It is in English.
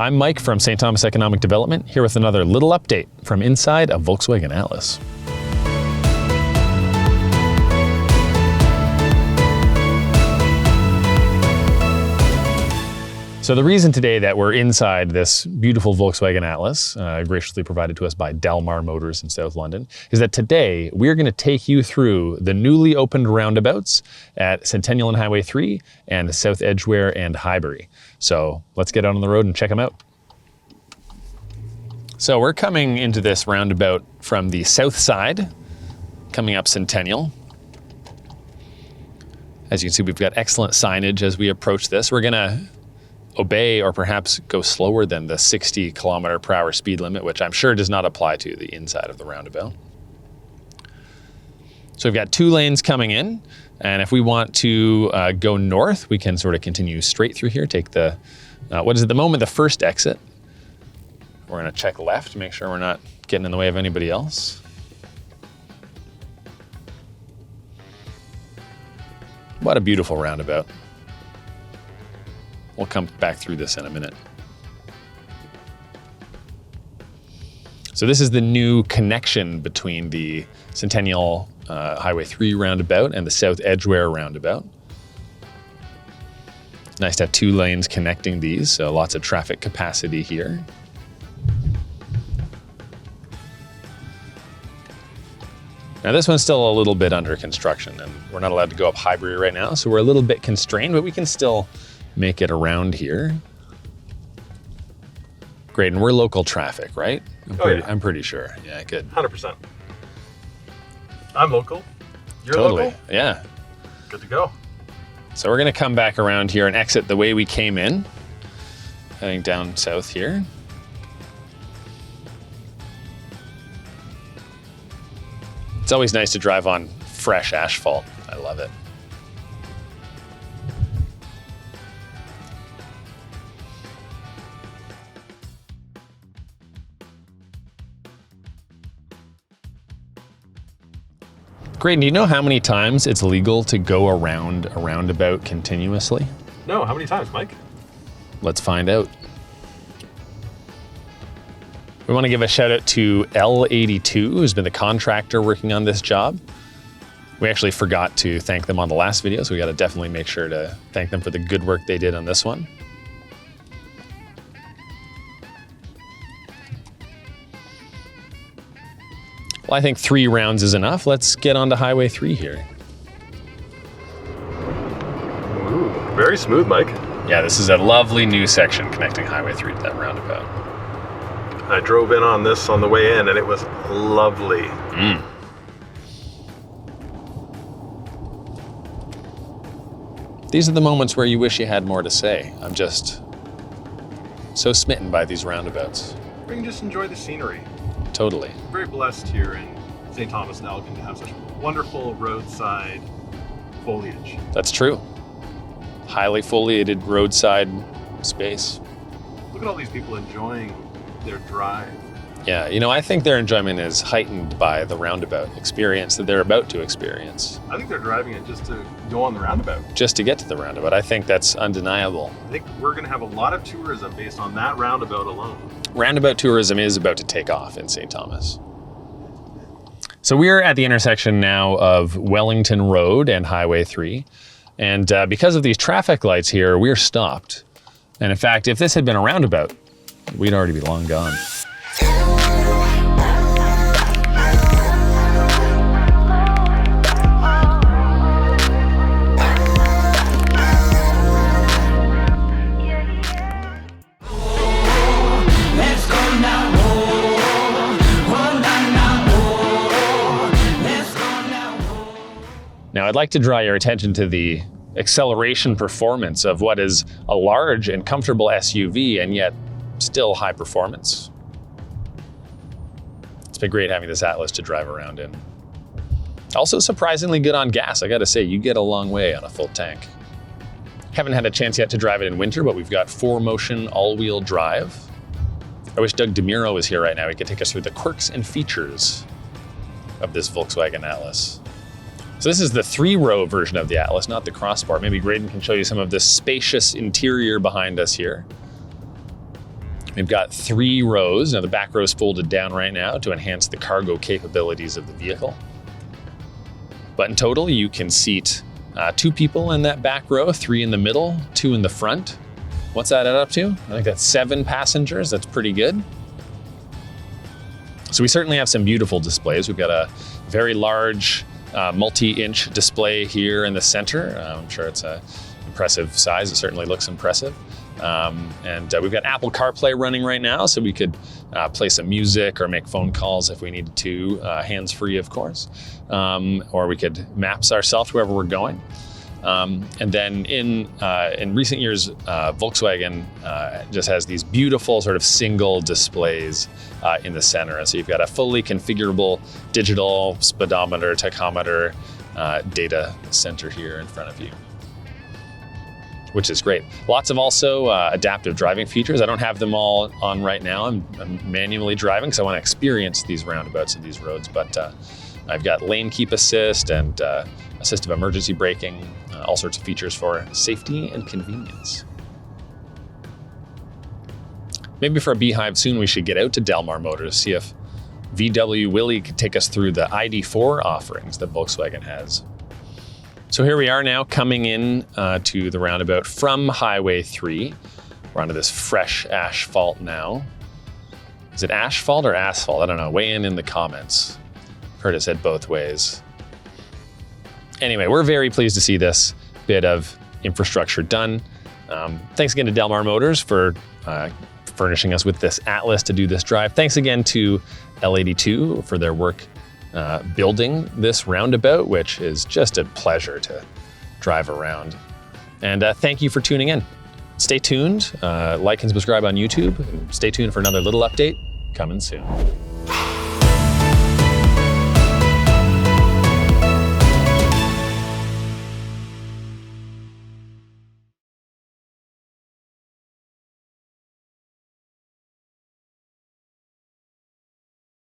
I'm Mike from St. Thomas Economic Development, here with another little update from inside a Volkswagen Atlas. So the reason today that we're inside this beautiful Volkswagen Atlas, graciously provided to us by Dalmar Motors in South London, is that today we're going to take you through the newly opened roundabouts at Centennial and Highway 3 and South Edgeware and Highbury. So let's get out on the road and check them out. So we're coming into this roundabout from the south side, coming up Centennial. As you can see, we've got excellent signage as we approach this. We're going to obey or perhaps go slower than the 60 km/h speed limit, which I'm sure does not apply to the inside of the roundabout. So we've got 2 lanes coming in, and if we want to go north, we can sort of continue straight through here, take the, what is at the moment the first exit. We're gonna check left, make sure we're not getting in the way of anybody else. What a beautiful roundabout. We'll come back through this in a minute. So this is the new connection between the Centennial Highway 3 roundabout and the South Edgeware roundabout. It's nice to have 2 lanes connecting these, so lots of traffic capacity here. Now this one's still a little bit under construction, and we're not allowed to go up Highbury right now, so we're a little bit constrained, but we can still make it around here. Great, and we're local traffic, right? I'm pretty sure. Yeah, good. 100%. I'm local. You're totally. local? Yeah. Good to go. So we're gonna come back around here and exit the way we came in, heading down south here. It's always nice to drive on fresh asphalt. I love it. Great, and do you know how many times it's legal to go around a roundabout continuously? No, how many times, Mike? Let's find out. We want to give a shout out to L82, who's been the contractor working on this job. We actually forgot to thank them on the last video, so we got to definitely make sure to thank them for the good work they did on this one. Well, I think 3 rounds is enough. Let's get on to Highway 3 here. Ooh, very smooth, Mike. Yeah, this is a lovely new section connecting Highway 3 to that roundabout. I drove in on this on the way in, and it was lovely. These are the moments where you wish you had more to say. I'm just so smitten by these roundabouts. We can just enjoy the scenery. Totally. Very blessed here in St. Thomas and Elgin to have such wonderful roadside foliage. That's true. Highly foliated roadside space. Look at all these people enjoying their drive. Yeah, you know, I think their enjoyment is heightened by the roundabout experience that they're about to experience. I think they're driving it just to go on the roundabout. Just to get to the roundabout. I think that's undeniable. I think we're going to have a lot of tourism based on that roundabout alone. Roundabout tourism is about to take off in St. Thomas. So we're at the intersection now of Wellington Road and Highway 3. And because of these traffic lights here, we're stopped. And in fact, if this had been a roundabout, we'd already be long gone. Now, I'd like to draw your attention to the acceleration performance of what is a large and comfortable SUV and yet still high performance. It's been great having this Atlas to drive around in. Also surprisingly good on gas. I gotta say, you get a long way on a full tank. Haven't had a chance yet to drive it in winter, but we've got 4Motion all-wheel drive. I wish Doug DeMuro was here right now. He could take us through the quirks and features of this Volkswagen Atlas. So this is the 3-row version of the Atlas, not the crossbar. Maybe Graydon can show you some of the spacious interior behind us here. We've got 3 rows. Now the back row is folded down right now to enhance the cargo capabilities of the vehicle. But in total, you can seat 2 people in that back row, 3 in the middle, 2 in the front. What's that add up to? I think that's 7 passengers. That's pretty good. So we certainly have some beautiful displays. We've got a very large multi-inch display here in the center. I'm sure it's an impressive size. It certainly looks impressive. And we've got Apple CarPlay running right now, so we could play some music or make phone calls if we needed to, hands-free, of course. Or we could maps ourselves to wherever we're going. And then in recent years, Volkswagen just has these beautiful sort of single displays in the center. And so you've got a fully configurable digital speedometer, tachometer data center here in front of you, which is great. Lots of also adaptive driving features. I don't have them all on right now. I'm manually driving because I want to experience these roundabouts and these roads, but I've got lane keep assist and assistive emergency braking, all sorts of features for safety and convenience. Maybe for a Beehive soon, we should get out to Dalmar Motors, see if VW Willie could take us through the ID4 offerings that Volkswagen has. So here we are now coming in to the roundabout from Highway 3. We're onto this fresh asphalt now. Is it asphalt or asphalt? I don't know. Weigh in the comments. Heard it said both ways. Anyway, we're very pleased to see this bit of infrastructure done. Thanks again to Dalmar Motors for furnishing us with this Atlas to do this drive. Thanks again to L82 for their work building this roundabout, which is just a pleasure to drive around. And thank you for tuning in. Stay tuned, like and subscribe on YouTube, and stay tuned for another little update coming soon.